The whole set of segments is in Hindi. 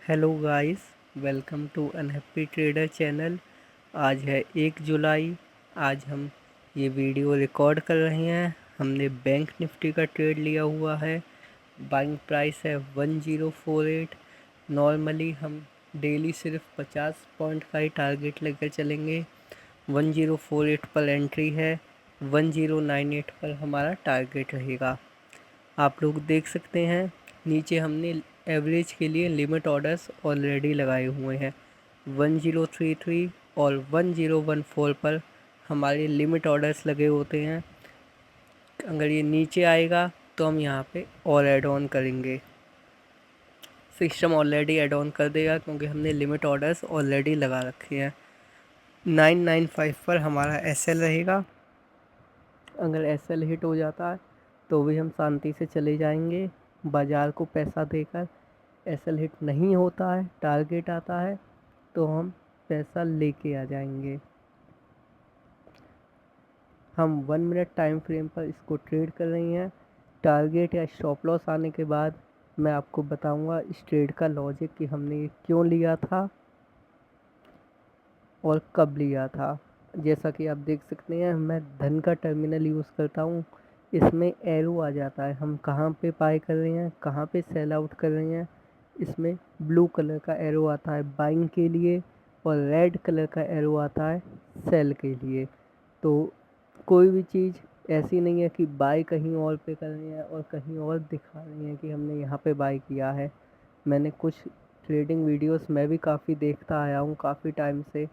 Hello guys, welcome to unhappy trader channel. आज है 1 जुलाई। आज हम ये वीडियो रिकॉर्ड कर रहे हैं। हमने बैंक निफ्टी का ट्रेड लिया हुआ है। बाइंग प्राइस है 1048। नॉर्मली हम डेली सिर्फ 50 पॉइंट का ही टारगेट लेकर चलेंगे। 1048 पर एंट्री है, 1098 पर हमारा टारगेट रहेगा। आप लोग देख सकते हैं नीचे हमने एवरेज के लिए लिमिट ऑर्डर्स ऑलरेडी लगाए हुए हैं। 1033 और 1014 पर हमारे लिमिट ऑर्डर्स लगे होते हैं। अगर ये नीचे आएगा तो हम यहाँ पे और ऐड ऑन करेंगे। सिस्टम ऑलरेडी ऐड ऑन कर देगा क्योंकि हमने लिमिट ऑर्डर्स ऑलरेडी लगा रखे हैं। 995 पर हमारा एसएल रहेगा। अगर एसएल हिट हो जाता है तो भी हम शांति से चले जाएंगे बाज़ार को पैसा देकर। एसएल हिट नहीं होता है, टारगेट आता है तो हम पैसा लेके आ जाएंगे। हम 1 मिनट टाइम फ्रेम पर इसको ट्रेड कर रही हैं। टारगेट या स्टॉप लॉस आने के बाद मैं आपको बताऊंगा इस ट्रेड का लॉजिक कि हमने ये क्यों लिया था और कब लिया था। जैसा कि आप देख सकते हैं मैं धन का टर्मिनल यूज़ करता हूँ। इसमें एरो आ जाता है, हम कहाँ पे बाय कर रहे हैं, कहाँ पे सेल आउट कर रहे हैं। इसमें ब्लू कलर का एरो आता है बाइंग के लिए और रेड कलर का एरो आता है सेल के लिए। तो कोई भी चीज़ ऐसी नहीं है कि बाय कहीं और पे कर रहे हैं और कहीं और दिखा रही हैं कि हमने यहाँ पे बाय किया है। मैंने कुछ ट्रेडिंग वीडियोस मैं भी काफ़ी देखता आया हूँ काफ़ी टाइम से।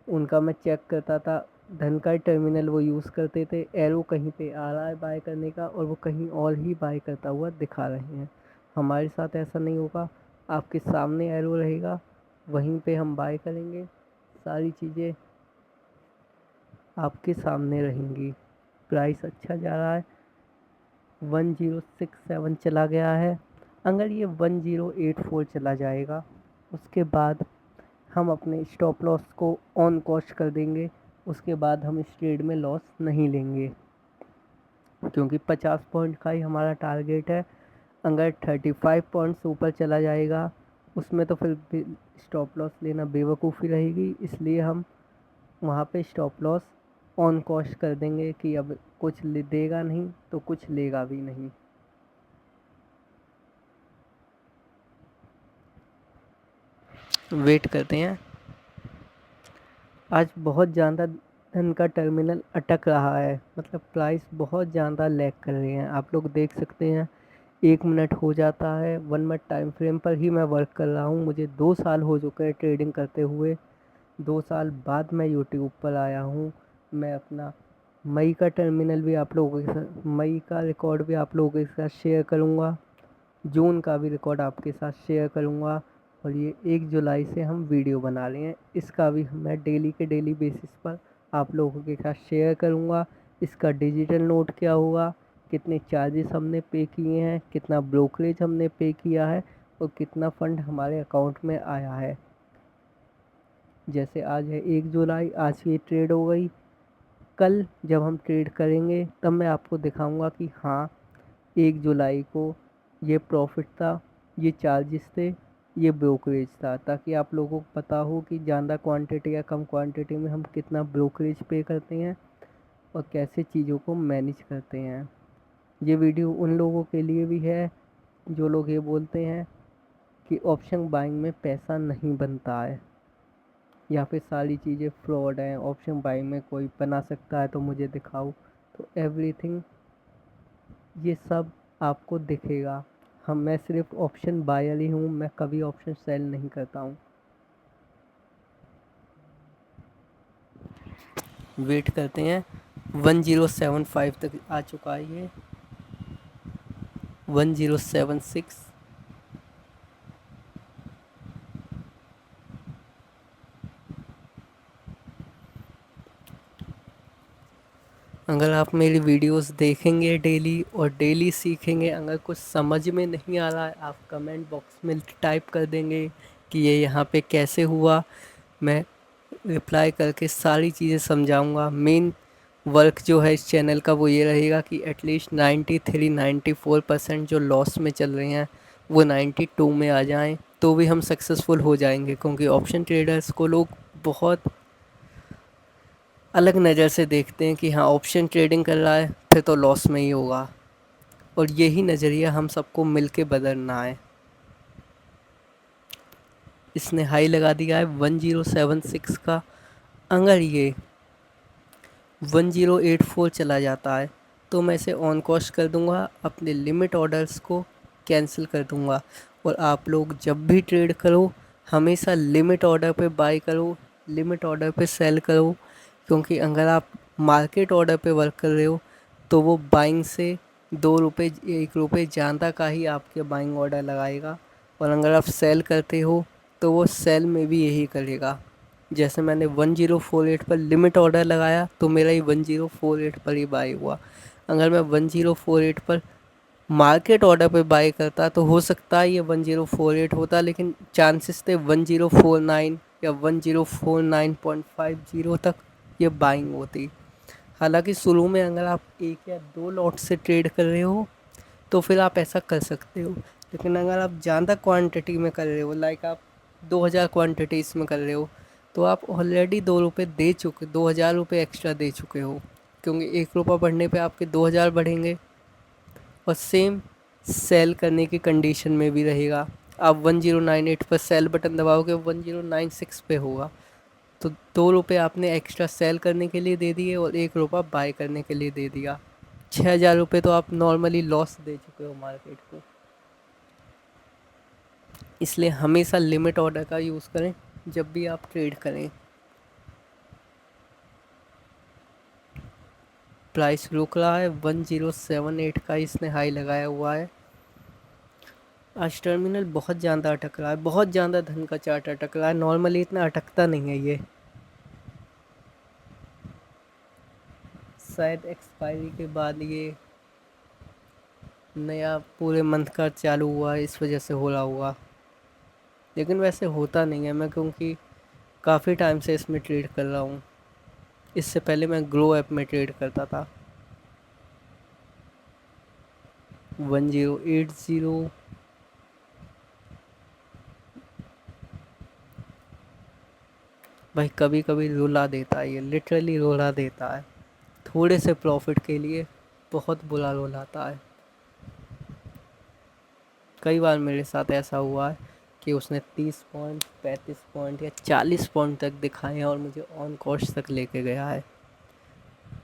उनका मैं चेक करता था, धन का टर्मिनल वो यूज़ करते थे। एरो कहीं पे आ रहा है बाय करने का और वो कहीं और ही बाय करता हुआ दिखा रहे हैं। हमारे साथ ऐसा नहीं होगा, आपके सामने एरो रहेगा, वहीं पे हम बाय करेंगे। सारी चीज़ें आपके सामने रहेंगी। प्राइस अच्छा जा रहा है, 1067 चला गया है। अगर ये 1084 चला जाएगा उसके बाद हम अपने स्टॉप लॉस को ऑन कॉस्ट कर देंगे। उसके बाद हम इस ट्रेड में लॉस नहीं लेंगे क्योंकि 50 पॉइंट का ही हमारा टारगेट है। अगर 35 पॉइंट्स ऊपर चला जाएगा उसमें तो फिर स्टॉप लॉस लेना बेवकूफ़ी रहेगी। इसलिए हम वहाँ पे स्टॉप लॉस ऑन कॉस्ट कर देंगे कि अब कुछ देगा नहीं तो कुछ लेगा भी नहीं। वेट करते हैं। आज बहुत ज़्यादा धन का टर्मिनल अटक रहा है, मतलब प्राइस बहुत ज़्यादा लैग कर रहे हैं। आप लोग देख सकते हैं 1 मिनट हो जाता है। 1 मिनट टाइम फ्रेम पर ही मैं वर्क कर रहा हूँ। मुझे 2 साल हो चुके हैं ट्रेडिंग करते हुए। 2 साल बाद मैं यूट्यूब पर आया हूँ। मैं अपना मई का टर्मिनल भी आप लोगों के साथ, मई का रिकॉर्ड भी आप लोगों के साथ शेयर करूँगा। जून का भी रिकॉर्ड आपके साथ शेयर करूँगा। और ये 1 जुलाई से हम वीडियो बना रहे हैं, इसका भी मैं डेली के डेली बेसिस पर आप लोगों के साथ शेयर करूँगा। इसका डिजिटल नोट क्या होगा, कितने चार्जेस हमने पे किए हैं, कितना ब्रोकरेज हमने पे किया है और कितना फ़ंड हमारे अकाउंट में आया है। जैसे आज है 1 जुलाई, आज ये ट्रेड हो गई। कल जब हम ट्रेड करेंगे तब मैं आपको दिखाऊंगा कि हाँ 1 जुलाई को ये प्रॉफिट था, ये चार्जेस थे, ये ब्रोकरेज था, ताकि आप लोगों को पता हो कि ज़्यादा क्वांटिटी या कम क्वांटिटी में हम कितना ब्रोकरेज पे करते हैं और कैसे चीज़ों को मैनेज करते हैं। ये वीडियो उन लोगों के लिए भी है जो लोग ये बोलते हैं कि ऑप्शन बाइंग में पैसा नहीं बनता है या फिर सारी चीज़ें फ्रॉड हैं, ऑप्शन बाइंग में कोई बना सकता है तो मुझे दिखाओ। तो एवरीथिंग ये सब आपको दिखेगा। मैं सिर्फ ऑप्शन बायर ही हूँ, मैं कभी ऑप्शन सेल नहीं करता हूँ। वेट करते हैं। 1075 तक आ चुका है ये, 1076। अगर आप मेरी वीडियोस देखेंगे डेली और डेली सीखेंगे, अगर कुछ समझ में नहीं आ रहा है आप कमेंट बॉक्स में टाइप कर देंगे कि ये यहाँ पे कैसे हुआ। मैं रिप्लाई करके सारी चीज़ें समझाऊंगा। मेन वर्क जो है इस चैनल का वो ये रहेगा कि एटलीस्ट 93-94% जो लॉस में चल रहे हैं वो 92 में आ जाएं। तो भी हम सक्सेसफुल हो जाएंगे, क्योंकि ऑप्शन ट्रेडर्स को लोग बहुत अलग नज़र से देखते हैं कि हाँ ऑप्शन ट्रेडिंग कर रहा है फिर तो लॉस में ही होगा, और यही नज़रिया हम सबको मिल के बदलना है। इसने हाई लगा दिया है 1076 का। अगर ये 1084 चला जाता है तो मैं इसे ऑन कॉस्ट कर दूंगा, अपने लिमिट ऑर्डर्स को कैंसिल कर दूंगा। और आप लोग जब भी ट्रेड करो हमेशा लिमिट ऑर्डर पे बाय करो, लिमिट ऑर्डर पे सेल करो, क्योंकि अगर आप मार्केट ऑर्डर पे वर्क कर रहे हो तो वो बाइंग से 2 रुपये 1 रुपये ज़्यादा का ही आपके बाइंग ऑर्डर लगाएगा, और अगर आप सेल करते हो तो वो सेल में भी यही करेगा। जैसे मैंने 1048 पर लिमिट ऑर्डर लगाया तो मेरा ही 1048 पर ही बाई हुआ। अगर मैं 1048 पर मार्केट ऑर्डर पे बाई करता तो हो सकता है ये 1048 होता, लेकिन चांसेस थे 1049 या 1049.50 तक ये बाइंग होती। हालांकि शुरू में अगर आप 1 या 2 लॉट से ट्रेड कर रहे हो तो फिर आप ऐसा कर सकते हो, लेकिन अगर आप ज़्यादा क्वांटिटी में कर रहे हो, लाइक आप 2000 क्वांटिटीज़ में कर रहे हो, तो आप ऑलरेडी 2 रुपये दे चुके, 2000 रुपये एक्स्ट्रा दे चुके हो, क्योंकि 1 रुपये बढ़ने पे आपके 2000 बढ़ेंगे। और सेम सेल करने की कंडीशन में भी रहेगा। आप 1098 पर सेल बटन दबाओगे 1096 पे होगा, तो 2 रुपये आपने एक्स्ट्रा सेल करने के लिए दे दिए और 1 रुपया बाय करने के लिए दे दिया। 6000 रुपये तो आप नॉर्मली लॉस दे चुके हो मार्केट को। इसलिए हमेशा लिमिट ऑर्डर का यूज़ करें जब भी आप ट्रेड करें। प्राइस रुक रहा है 1078 का, इसने हाई लगाया हुआ है। आज टर्मिनल बहुत ज़्यादा अटक रहा है, बहुत ज़्यादा धन का चार्ट अटक रहा है, नॉर्मली इतना अटकता नहीं है ये। शायद एक्सपायरी के बाद ये नया पूरे मंथ का चालू हुआ है, इस वजह से हो रहा हुआ, लेकिन वैसे होता नहीं है। मैं क्योंकि काफ़ी टाइम से इसमें ट्रेड कर रहा हूँ, इससे पहले मैं ग्रो ऐप में ट्रेड करता था। 1080 भाई कभी कभी रुला देता है, ये लिटरली रुला देता है, थोड़े से प्रॉफिट के लिए बहुत बुरा रुलाता है। कई बार मेरे साथ ऐसा हुआ है कि उसने 30 पॉइंट 35 पॉइंट या 40 पॉइंट तक दिखाए हैं और मुझे ऑन कॉस्ट तक लेके गया है।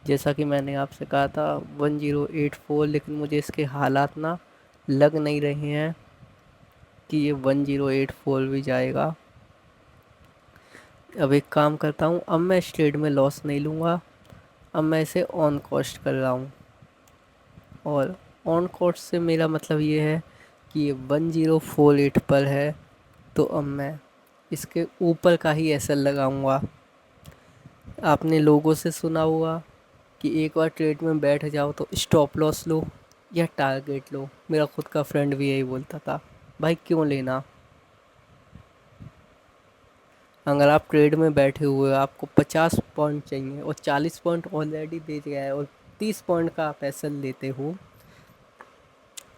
जैसा कि मैंने आपसे कहा था 1084, लेकिन मुझे इसके हालात ना लग नहीं रहे हैं कि ये 1084 भी जाएगा। अब एक काम करता हूँ, अब मैं इस ट्रेड में लॉस नहीं लूँगा, अब मैं इसे ऑन कॉस्ट कर रहा हूँ। और ऑन कॉस्ट से मेरा मतलब ये है कि ये 1048 पर है, तो अब मैं इसके ऊपर का ही एसएल लगाऊंगा। आपने लोगों से सुना होगा कि एक बार ट्रेड में बैठ जाओ तो स्टॉप लॉस लो या टारगेट लो। मेरा खुद का फ्रेंड भी यही बोलता था, भाई क्यों लेना। अगर आप ट्रेड में बैठे हुए हो, आपको 50 पॉइंट चाहिए और 40 पॉइंट ऑलरेडी दे दिया है और 30 पॉइंट का आप एसएल लेते हो,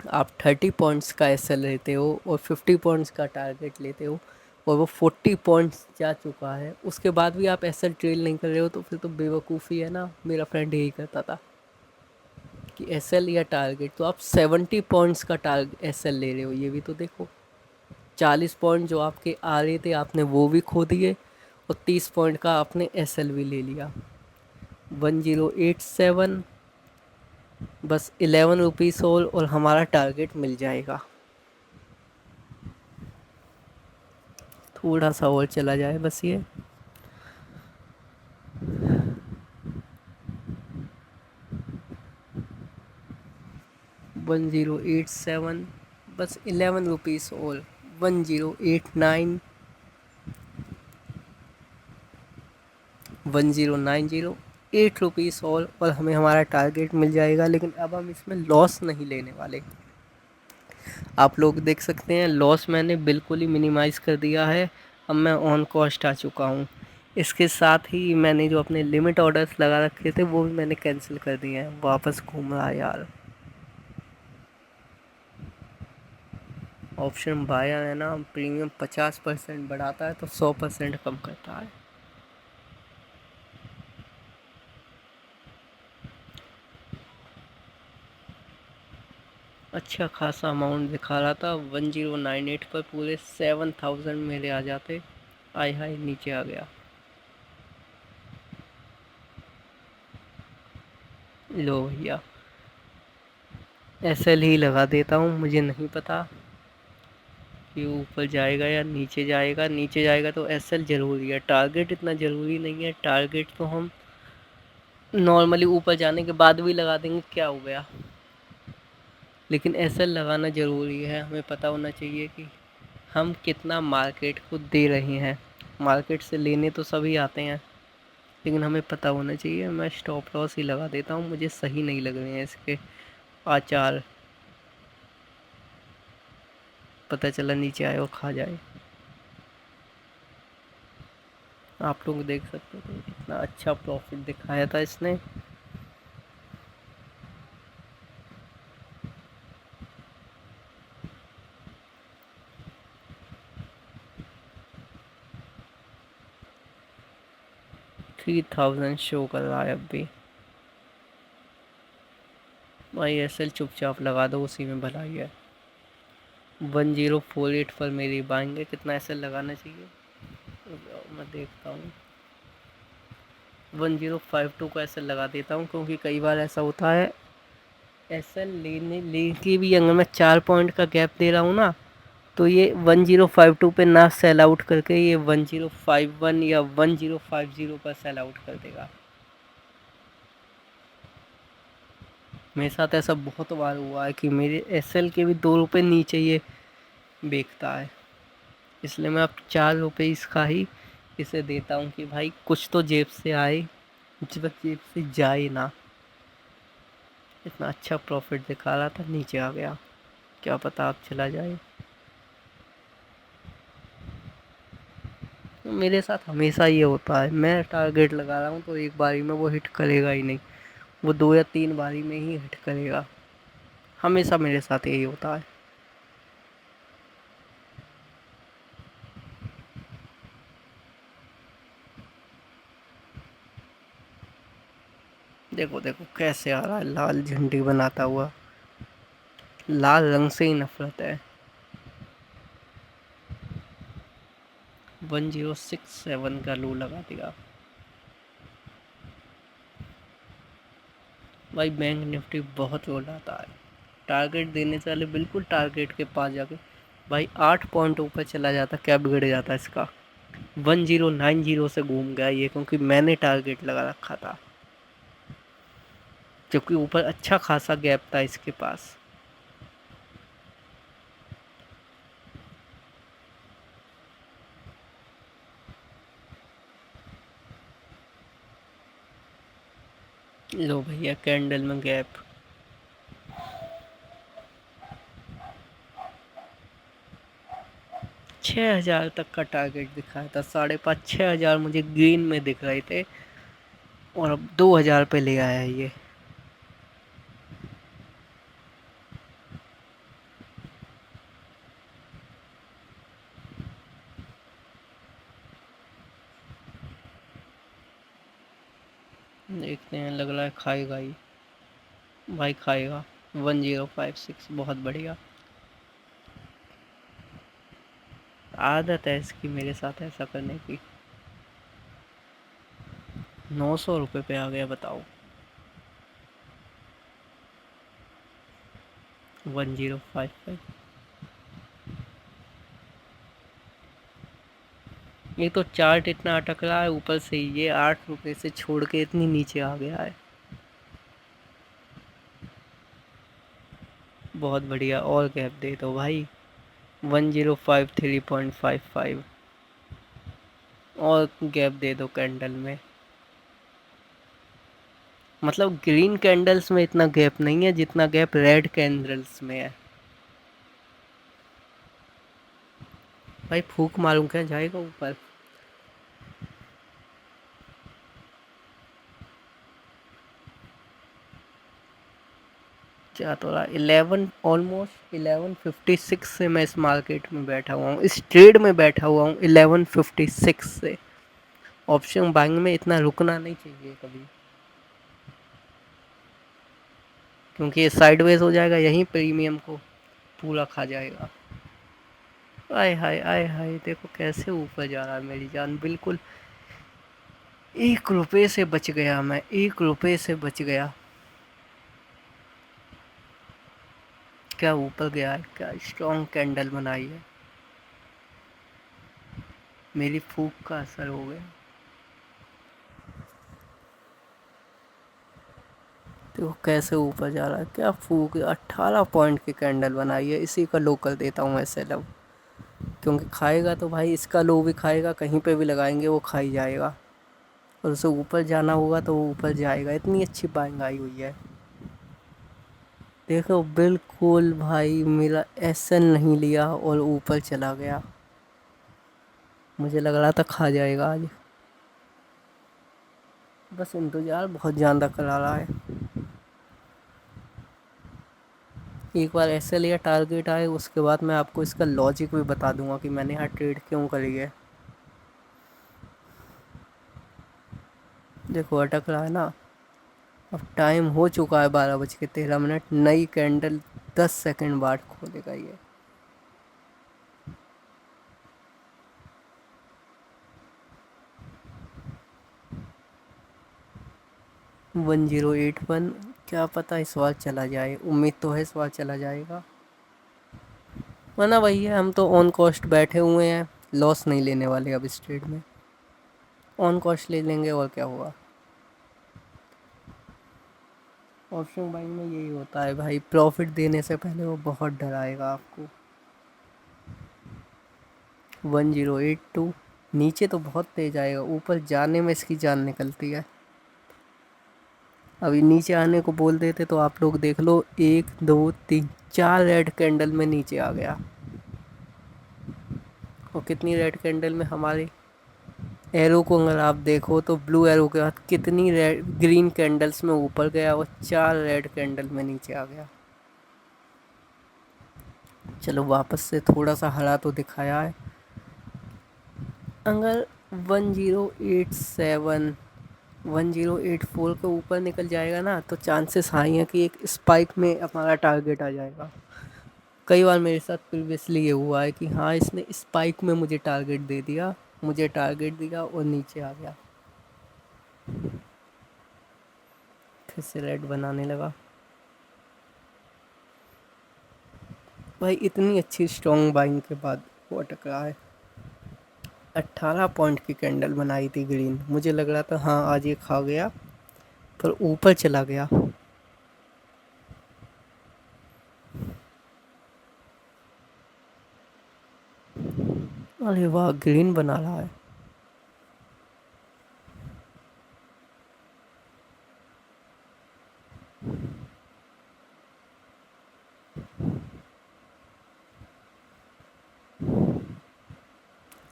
आप 30 पॉइंट्स का एसएल लेते हो और 50 पॉइंट्स का टारगेट लेते हो, और वो 40 पॉइंट्स जा चुका है, उसके बाद भी आप एसएल ट्रेड नहीं कर रहे हो, तो फिर तो बेवकूफ़ी है ना। मेरा फ्रेंड यही करता था कि एसएल या टारगेट, तो आप 70 पॉइंट्स का टारगेट एसएल ले रहे हो, ये भी तो देखो। 40 पॉइंट जो आपके आ रहे थे आपने वो भी खो दिए, और 30 पॉइंट का आपने एसएल भी ले लिया। 1087, बस 11 रुपीज़ और हमारा टारगेट मिल जाएगा। थोड़ा सा और चला जाए बस ये। वन ज़ीरो एट सेवन, बस 11 रुपीज़ और। 1089, 1090, 8 रुपीज़ और हमें हमारा टारगेट मिल जाएगा। लेकिन अब हम इसमें लॉस नहीं लेने वाले। आप लोग देख सकते हैं लॉस मैंने बिल्कुल ही मिनिमाइज़ कर दिया है। अब मैं ऑन कॉस्ट आ चुका हूँ। इसके साथ ही मैंने जो अपने लिमिट ऑर्डर्स लगा रखे थे वो भी मैंने कैंसिल कर दिए हैं। वापस घूम रहा है यार। ऑप्शन बायर है ना, प्रीमियम 50% बढ़ाता है तो 100% कम करता है। अच्छा खासा अमाउंट दिखा रहा था 1098 पर, पूरे 7000 मेरे आ जाते। आय हाय नीचे आ गया। लो भैया, एसएल ही लगा देता हूँ, मुझे नहीं पता कि ऊपर जाएगा या नीचे जाएगा। नीचे जाएगा तो एसएल ज़रूरी है, टारगेट इतना ज़रूरी नहीं है। टारगेट तो हम नॉर्मली ऊपर जाने के बाद भी लगा देंगे, क्या हो गया। लेकिन एसएल लगाना ज़रूरी है, हमें पता होना चाहिए कि हम कितना मार्केट को दे रहे हैं। मार्केट से लेने तो सभी आते हैं, लेकिन हमें पता होना चाहिए। मैं स्टॉप लॉस ही लगा देता हूँ, मुझे सही नहीं लग रहे हैं इसके आचार। पता चला नीचे आए और खा जाए। आप लोग देख सकते थे इतना अच्छा प्रॉफिट दिखाया था इसने। 3000 शो कर रहा है अब भी। भाई एसएल चुपचाप लगा दो, उसी में भलाई है। 1048 पर मेरी बाइंग है। कितना एसएल लगाना चाहिए मैं देखता हूँ। 1052 का एसएल लगा देता हूँ, क्योंकि कई बार ऐसा होता है एसएल लेने लेके भी अगर मैं 4 पॉइंट का गैप दे रहा हूँ ना, तो ये 1052 पे ना सेल आउट करके ये 1051 या 1050 पर सेल आउट कर देगा। मेरे साथ ऐसा बहुत बार हुआ है कि मेरे एसएल के भी 2 रुपए नीचे ये बेचता है। इसलिए मैं अब 4 रुपए इसका ही इसे देता हूँ कि भाई कुछ तो जेब से आए, जब तक जेब से जाए ना। इतना अच्छा प्रॉफिट दिखा रहा था, नीचे आ गया। क्या पता अब चला जाए। तो मेरे साथ हमेशा ये होता है, मैं टारगेट लगा रहा हूँ तो एक बारी में वो हिट करेगा ही नहीं, वो 2 या 3 बारी में ही हिट करेगा। हमेशा मेरे साथ यही होता है। देखो देखो कैसे आ रहा है लाल झंडी बनाता हुआ। लाल रंग से ही नफरत है। 1067 का लो लगा दिया। भाई बैंक निफ्टी बहुत रोल आता है। टारगेट देने से पहले बिल्कुल टारगेट के पास जाके भाई 8 पॉइंट ऊपर चला जाता, क्या बिगड़ जाता इसका। 1090 से घूम गया ये, क्योंकि मैंने टारगेट लगा रखा था, जबकि ऊपर अच्छा खासा गैप था इसके पास। लो भैया कैंडल में गैप। 6000 तक का टारगेट दिखाया था, 5,500 6,000 मुझे ग्रीन में दिख रहे थे, और अब 2000 पे ले आया है ये। देखते हैं, लग रहा है खाएगा ही। भाई खाएगा। 1056 बहुत बढ़िया। आदत है इसकी मेरे साथ ऐसा करने की। 900 रुपये पे आ गया, बताओ। 1055। ये तो चार्ट इतना अटक रहा है, ऊपर से ये 8 रुपये से छोड़ के इतनी नीचे आ गया है। बहुत बढ़िया, और गैप दे दो भाई। 1053.55 और गैप दे दो कैंडल में। मतलब ग्रीन कैंडल्स में इतना गैप नहीं है जितना गैप रेड कैंडल्स में है। भाई फूक मारूं क्या, जाएगा ऊपर। क्या तो रहा 11 ऑलमोस्ट 11:56 से मैं इस मार्केट में बैठा हुआ हूँ, इस ट्रेड में बैठा हुआ हूँ 11:56 से। ऑप्शन बाइंग में इतना रुकना नहीं चाहिए कभी, क्योंकि ये साइडवेज हो जाएगा, यहीं प्रीमियम को पूरा खा जाएगा। आय हाय आय हाय, देखो कैसे ऊपर जा रहा है मेरी जान। बिल्कुल 1 रुपये से बच गया मैं, 1 रुपये से बच गया। क्या ऊपर गया है, क्या स्ट्रॉन्ग कैंडल बनाई है। मेरी फूक का असर हो गया। देखो कैसे ऊपर जा रहा है, क्या फूक। 18 पॉइंट की कैंडल बनाई है, इसी का लो कर देता हूँ ऐसे लो, क्योंकि खाएगा तो भाई इसका लो भी खाएगा, कहीं पे भी लगाएंगे वो खा ही जाएगा, और उसे ऊपर जाना होगा तो वो ऊपर जाएगा। इतनी अच्छी बाइंग आई हुई है। देखो बिल्कुल भाई मेरा एसन नहीं लिया और ऊपर चला गया। मुझे लग रहा था खा जाएगा आज। बस इंतज़ार बहुत ज़्यादा करा रहा है। एक बार ऐसे लिया टारगेट आए, उसके बाद मैं आपको इसका लॉजिक भी बता दूंगा कि मैंने यहाँ ट्रेड क्यों करी है। देखो अटक रहा है ना। अब टाइम हो चुका है 12:13। नई कैंडल 10 सेकंड बाद खोलेगा ये। 1081। क्या पता इस बार चला जाए, उम्मीद तो है इस बार चला जाएगा, वरना वही है, हम तो ऑन कॉस्ट बैठे हुए हैं, लॉस नहीं लेने वाले अब इस ट्रेड में। ऑन कॉस्ट ले लेंगे और क्या हुआ। ऑप्शन बाइंग में यही होता है भाई, प्रॉफिट देने से पहले वो बहुत डराएगा आपको। 1082। नीचे तो बहुत तेज आएगा, ऊपर जाने में इसकी जान निकलती है। अभी नीचे आने को बोल देते तो आप लोग देख लो, 1 2 3 4 रेड कैंडल में नीचे आ गया। और कितनी रेड कैंडल में, हमारे एरो को अगर आप देखो तो ब्लू एरो के बाद कितनी रेड ग्रीन कैंडल्स में ऊपर गया और 4 रेड कैंडल में नीचे आ गया। चलो वापस से थोड़ा सा हरा तो दिखाया है। अगर 1087 1084 के ऊपर निकल जाएगा ना, तो चांसेस हाई हैं कि एक स्पाइक में हमारा टारगेट आ जाएगा। कई बार मेरे साथ प्रीवियसली ये हुआ है कि हाँ इसने स्पाइक में मुझे टारगेट दे दिया, मुझे टारगेट दिया और नीचे आ गया। फिर से रेड बनाने लगा। भाई इतनी अच्छी स्ट्रॉन्ग बाइंग के बाद वो अटक रहा है। 18 पॉइंट की कैंडल बनाई थी ग्रीन, मुझे लग रहा था हाँ आज ये खा गया, पर ऊपर चला गया। अरे वाह, ग्रीन बना रहा है।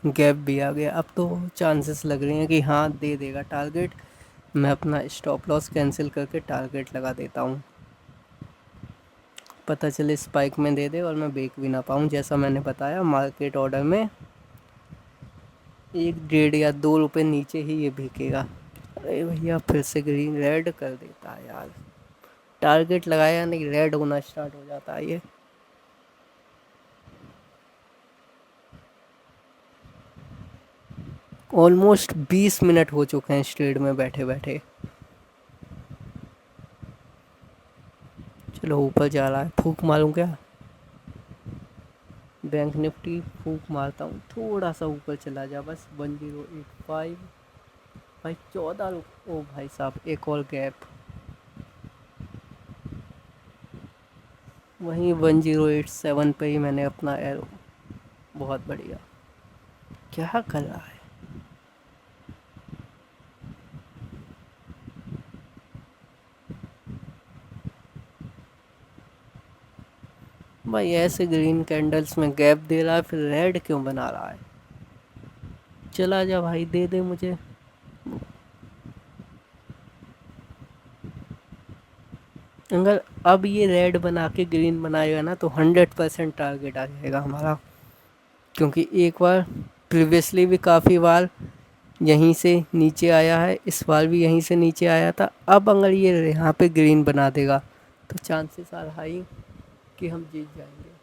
गैप भी आ गया। अब तो चांसेस लग रहे हैं कि हाँ दे देगा टारगेट। मैं अपना स्टॉप लॉस कैंसिल करके टारगेट लगा देता हूँ, पता चले स्पाइक में दे दे और मैं बेच भी ना पाऊँ। जैसा मैंने बताया मार्केट ऑर्डर में 1 1.5 या 2 रुपये नीचे ही ये बिकेगा। अरे भैया फिर से ग्रीन रेड कर देता है यार। टारगेट लगाया नहीं, रेड होना स्टार्ट हो जाता है ये। ऑलमोस्ट 20 मिनट हो चुके हैं इस ट्रेड में बैठे बैठे। चलो ऊपर जा रहा है, फूक मारूं क्या। बैंक निफ्टी फूक मारता हूँ, थोड़ा सा ऊपर चला जा बस। 1085। भाई 14। ओ भाई साहब एक और गैप। वहीं 1087 पे ही मैंने अपना एरो। बहुत बढ़िया। क्या कर रहा है भाई, ऐसे ग्रीन कैंडल्स में गैप दे रहा है, फिर रेड क्यों बना रहा है। चला जा भाई, दे दे मुझे। अगर अब ये रेड बना के ग्रीन बनाएगा ना तो 100% टारगेट आ जाएगा हमारा, क्योंकि एक बार प्रीवियसली भी काफ़ी बार यहीं से नीचे आया है, इस बार भी यहीं से नीचे आया था। अब अगर ये यहाँ पे ग्रीन बना देगा तो चांसेस आर हाई कि हम जीत जाएंगे।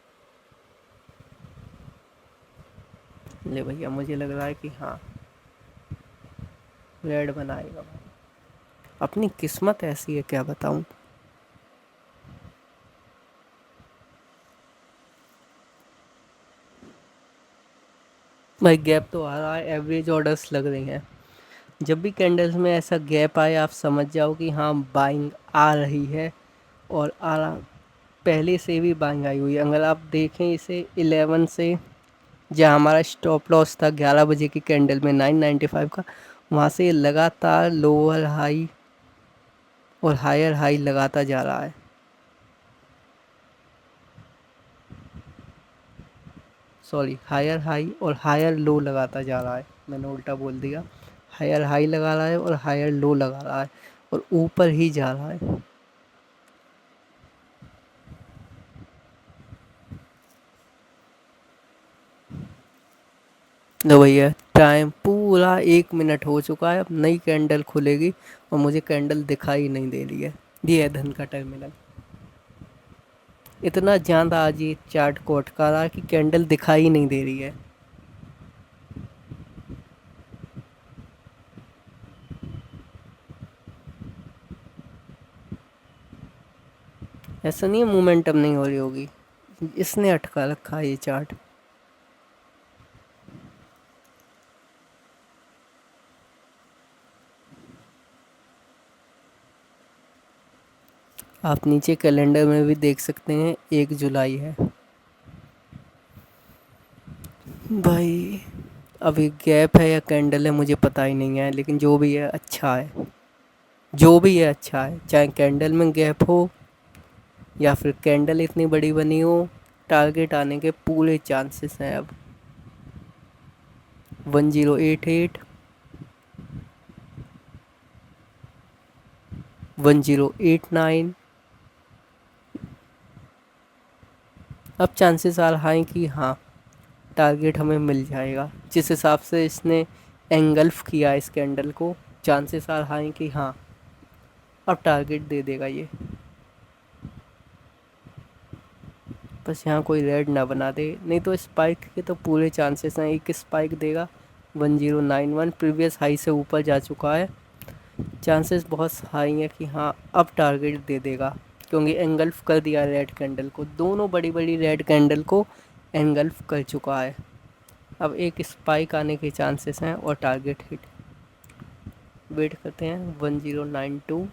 ले भैया, मुझे लग रहा है कि हाँ रेड बनाएगा भाई। अपनी किस्मत ऐसी है, क्या बताऊँ। भाई गैप तो आ रहा है, एवरेज ऑर्डर्स लग रही हैं। जब भी कैंडल्स में ऐसा गैप आए आप समझ जाओ कि हाँ बाइंग आ रही है, और आ रहा पहले से भी बाइंग आई हुई है। अगर आप देखें इसे 11 से, जहाँ हमारा स्टॉप लॉस था 11 बजे की कैंडल में 995 का, वहाँ से लगातार लोअर हाई और हायर हाई लगाता जा रहा है। सॉरी, हायर हाई और हायर लो लगाता जा रहा है, मैंने उल्टा बोल दिया। हायर हाई लगा रहा है और हायर लो लगा रहा है, और ऊपर ही जा रहा है। लो भैया, टाइम पूरा 1 मिनट हो चुका है, अब नई कैंडल खुलेगी और मुझे कैंडल दिखाई नहीं दे रही है। ये है धन का टर्मिनल। इतना ज़्यादा आज ये चार्ट को अटका रहा है कि कैंडल दिखाई नहीं दे रही है। ऐसा नहीं है मोमेंटम नहीं हो रही होगी, इसने अटका रखा है ये चार्ट। आप नीचे कैलेंडर में भी देख सकते हैं, 1 जुलाई है भाई। अभी गैप है या कैंडल है मुझे पता ही नहीं है, लेकिन जो भी है अच्छा है। जो भी है अच्छा है, चाहे कैंडल में गैप हो या फिर कैंडल इतनी बड़ी बनी हो, टारगेट आने के पूरे चांसेस हैं अब। 1088, 1089। अब चांसेस आ रहा है कि हाँ टारगेट हमें मिल जाएगा। जिस हिसाब से इसने एंगल्फ किया इस कैंडल को, चांसेस आ रहा है कि हाँ अब टारगेट दे देगा ये। बस यहाँ कोई रेड ना बना दे, नहीं तो स्पाइक के तो पूरे चांसेस हैं। एक स्पाइक देगा 1091, प्रीवियस हाई से ऊपर जा चुका है। चांसेस बहुत हाई हैं कि हाँ अब टारगेट दे देगा, क्योंकि एंगल्फ कर दिया रेड कैंडल को, दोनों बड़ी बड़ी रेड कैंडल को एंगल्फ कर चुका है। अब एक स्पाइक आने के चांसेस हैं और टारगेट हिट। वेट करते हैं। 1092,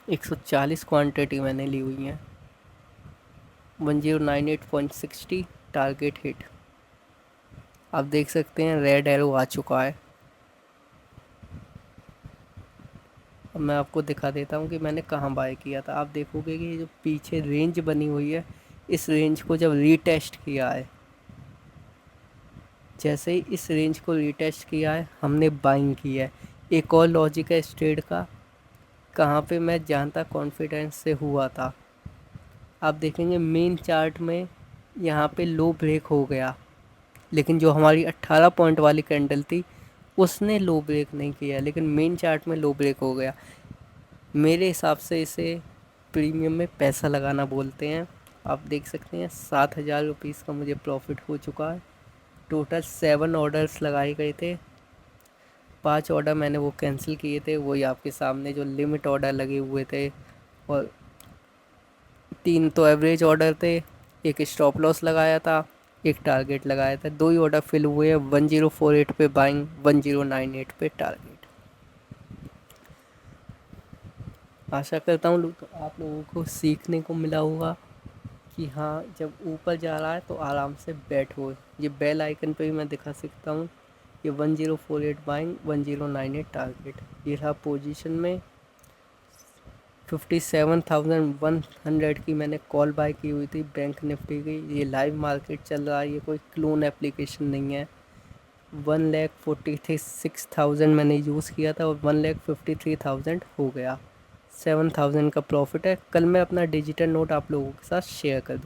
140 क्वांटिटी मैंने ली हुई है। 1098.60 टारगेट हिट। आप देख सकते हैं रेड एरो आ चुका है। अब मैं आपको दिखा देता हूँ कि मैंने कहाँ बाय किया था। आप देखोगे कि ये जो पीछे रेंज बनी हुई है, इस रेंज को जब रीटेस्ट किया है, जैसे ही इस रेंज को रीटेस्ट किया है हमने बाइंग की है। एक और लॉजिक है इस ट्रेड का, कहाँ पे मैं जानता कॉन्फिडेंस से हुआ था। आप देखेंगे मेन चार्ट में यहाँ पे लो ब्रेक हो गया, लेकिन जो हमारी 18 पॉइंट वाली कैंडल थी उसने लो ब्रेक नहीं किया, लेकिन मेन चार्ट में लो ब्रेक हो गया। मेरे हिसाब से इसे प्रीमियम में पैसा लगाना बोलते हैं। आप देख सकते हैं 7,000 रुपीज़ का मुझे प्रॉफिट हो चुका है। टोटल 7 ऑर्डर्स लगाए गए थे, 5 ऑर्डर मैंने वो कैंसिल किए थे, वही आपके सामने जो लिमिट ऑर्डर लगे हुए थे, और 3 तो एवरेज ऑर्डर थे। एक स्टॉप लॉस लगाया था, एक टारगेट लगाया था। 2 ही ऑर्डर फिल हुए हैं, 1048 पे बाइंग, 1098 पे टारगेट। आशा करता हूँ आप लोगों को सीखने को मिला होगा कि हाँ जब ऊपर जा रहा है तो आराम से बैठो। ये बेल आइकन पे भी मैं दिखा सकता हूँ, ये 1048 बाइंग, 1098 टारगेट। ये रहा पोजीशन में 57,100 की मैंने कॉल बाय की हुई थी बैंक निफ्टी की। ये लाइव मार्केट चल रहा है, ये कोई क्लोन एप्लीकेशन नहीं है। 1,46,000 मैंने यूज़ किया था और 1,53,000 हो गया। 7,000 का प्रॉफिट है। कल मैं अपना डिजिटल नोट आप लोगों के साथ शेयर कर दूँ।